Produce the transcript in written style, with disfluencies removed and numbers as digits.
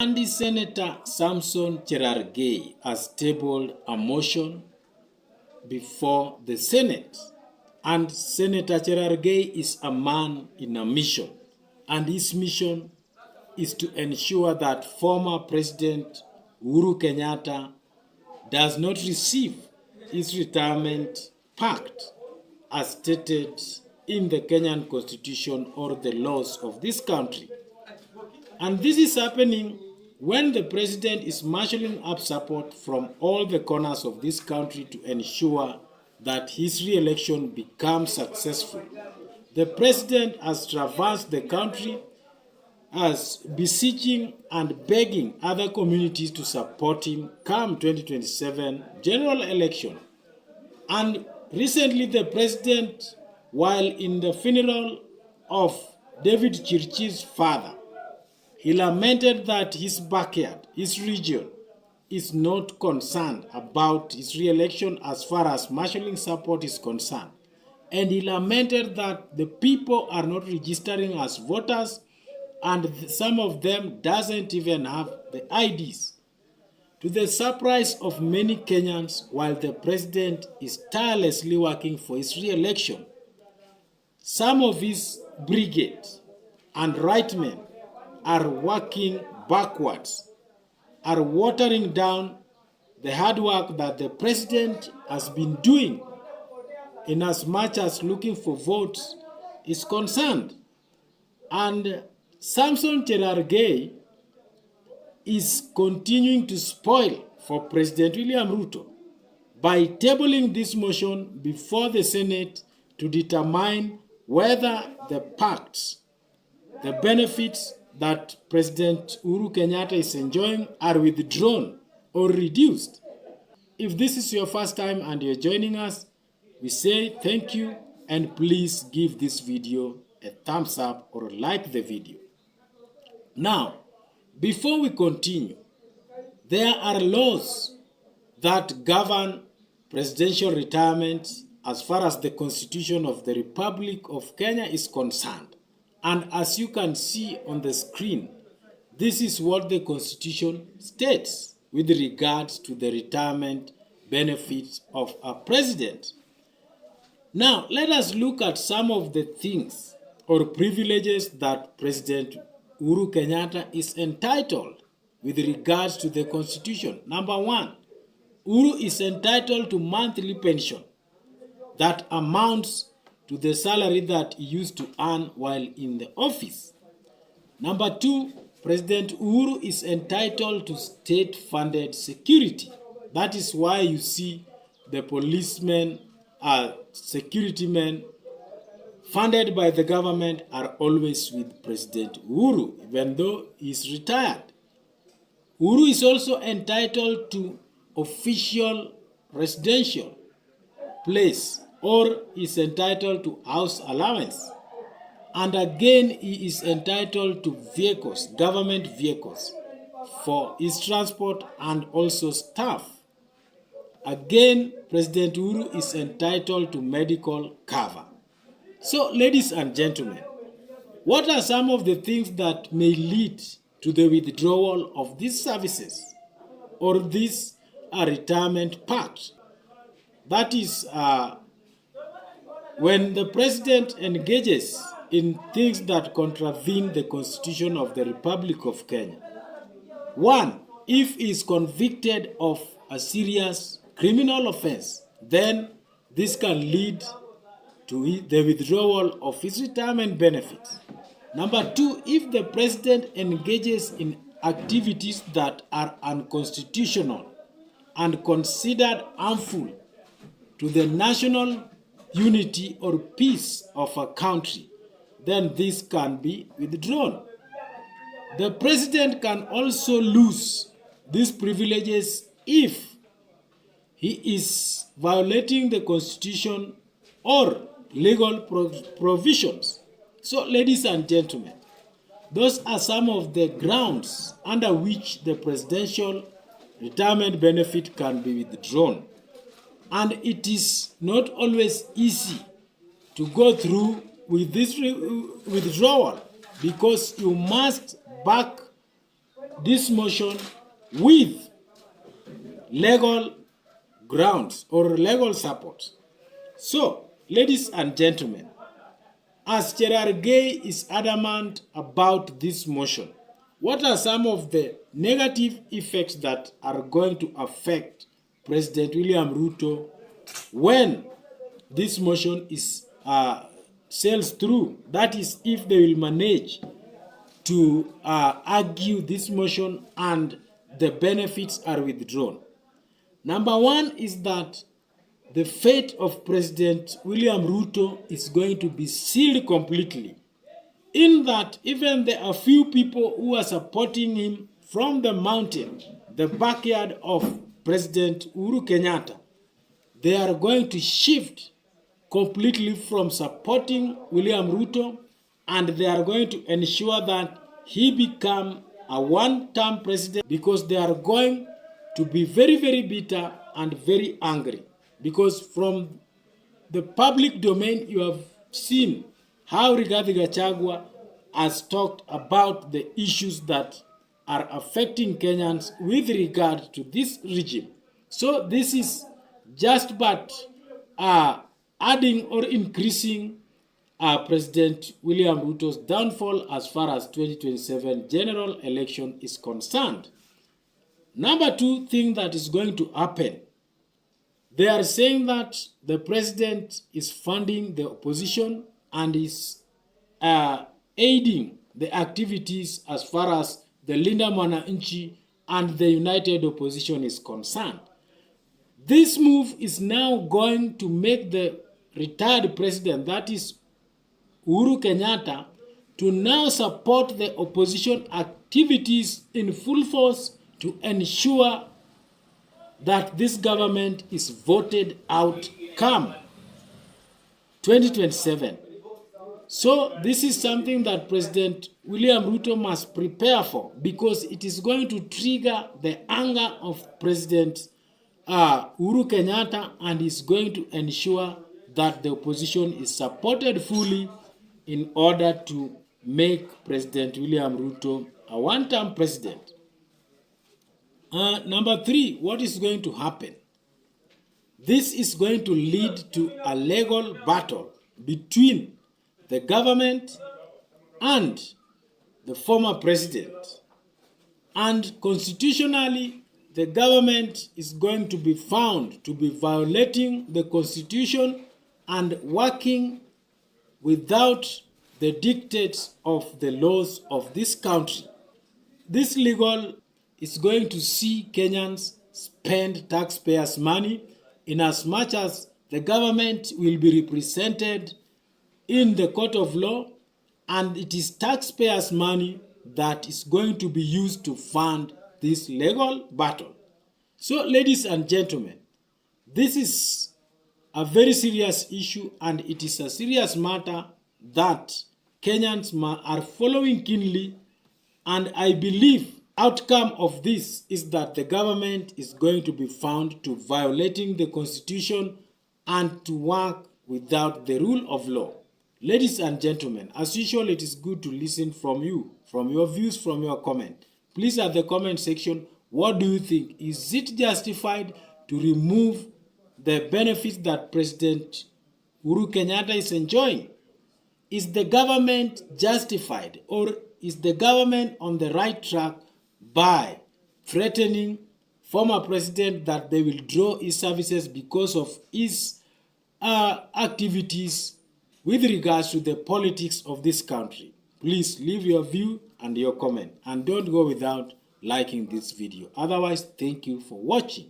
And Senator Samson Cherargei has tabled a motion before the Senate. And Senator Cherargei is a man in a mission. And his mission is to ensure that former President Uhuru Kenyatta does not receive his retirement pact as stated in the Kenyan constitution or the laws of this country. And this is happening when the president is marshalling up support from all the corners of this country to ensure that his re-election becomes successful. The president has traversed the country as beseeching and begging other communities to support him come 2027 general election. And recently the president, while in the funeral of David Chirchi's father, he lamented that his backyard, his region, is not concerned about his re-election as far as marshalling support is concerned. And he lamented that the people are not registering as voters and some of them doesn't even have the IDs. To the surprise of many Kenyans, while the president is tirelessly working for his re-election, some of his brigade and right men are working backwards, are watering down the hard work that the president has been doing in as much as looking for votes is concerned. And Samson Cherargei is continuing to spoil for President William Ruto by tabling this motion before the Senate to determine whether the pacts, the benefits that President Uhuru Kenyatta is enjoying are withdrawn or reduced. If this is your first time and you're joining us, we say thank you and please give this video a thumbs up or like the video. Now, before we continue, there are laws that govern presidential retirement as far as the Constitution of the Republic of Kenya is concerned. And as you can see on the screen, this is what the Constitution states with regards to the retirement benefits of a president. Now, let us look at some of the things or privileges that President Uhuru Kenyatta is entitled with regards to the Constitution. Number one, Uhuru is entitled to monthly pension that amounts to the salary that he used to earn while in the office. Number two, President Uhuru is entitled to state-funded security. That is why you see the policemen, security men funded by the government are always with President Uhuru, even though he is retired. Uhuru is also entitled to official residential place or is entitled to house allowance. And again, he is entitled to vehicles, government vehicles, for his transport and also staff. Again, President Uhuru is entitled to medical cover. So, ladies and gentlemen, what are some of the things that may lead to the withdrawal of these services or this retirement pact? That is when the president engages in things that contravene the Constitution of the Republic of Kenya. One, if he is convicted of a serious criminal offense, then this can lead to the withdrawal of his retirement benefits. Number two, if the president engages in activities that are unconstitutional and considered harmful to the national unity or peace of a country, then this can be withdrawn. The president can also lose these privileges if he is violating the Constitution or legal provisions. So, ladies and gentlemen, those are some of the grounds under which the presidential retirement benefit can be withdrawn. And it is not always easy to go through with this withdrawal because you must back this motion with legal grounds or legal support. So, ladies and gentlemen, as Cherargei is adamant about this motion, what are some of the negative effects that are going to affect President William Ruto when this motion is sails through? That is, if they will manage to argue this motion and the benefits are withdrawn. Number one is that the fate of President William Ruto is going to be sealed completely, in that even there are few people who are supporting him from the mountain, the backyard of President Uhuru Kenyatta. They are going to shift completely from supporting William Ruto, and they are going to ensure that he become a one-term president, because they are going to be very, very bitter and very angry. Because from the public domain, you have seen how Rigathi Gachagua has talked about the issues that are affecting Kenyans with regard to this regime. So this is just but adding or increasing President William Ruto's downfall as far as 2027 general election is concerned. Number two thing that is going to happen, they are saying that the president is funding the opposition and is aiding the activities as far as the Linda Mwananchi and the United Opposition is concerned. This move is now going to make the retired president, that is Uhuru Kenyatta, to now support the opposition activities in full force to ensure that this government is voted out come 2027. So this is something that President William Ruto must prepare for, because it is going to trigger the anger of President Uhuru Kenyatta, and is going to ensure that the opposition is supported fully in order to make President William Ruto a one-term president. Number three, what is going to happen? This is going to lead to a legal battle between the government and the former president. And constitutionally, the government is going to be found to be violating the constitution and working without the dictates of the laws of this country. This legal is going to see Kenyans spend taxpayers' money, in as much as the government will be represented in the court of law, and it is taxpayers' money that is going to be used to fund this legal battle. So, ladies and gentlemen, this is a very serious issue, and it is a serious matter that Kenyans are following keenly, and I believe outcome of this is that the government is going to be found to violating the constitution and to work without the rule of law. Ladies and gentlemen, as usual, it is good to listen from you, from your views, from your comment. Please, at the comment section, what do you think? Is it justified to remove the benefits that President Uhuru Kenyatta is enjoying? Is the government justified, or is the government on the right track by threatening former president that they will draw his services because of his activities with regards to the politics of this country? Please leave your view and your comment, and don't go without liking this video. Otherwise, thank you for watching.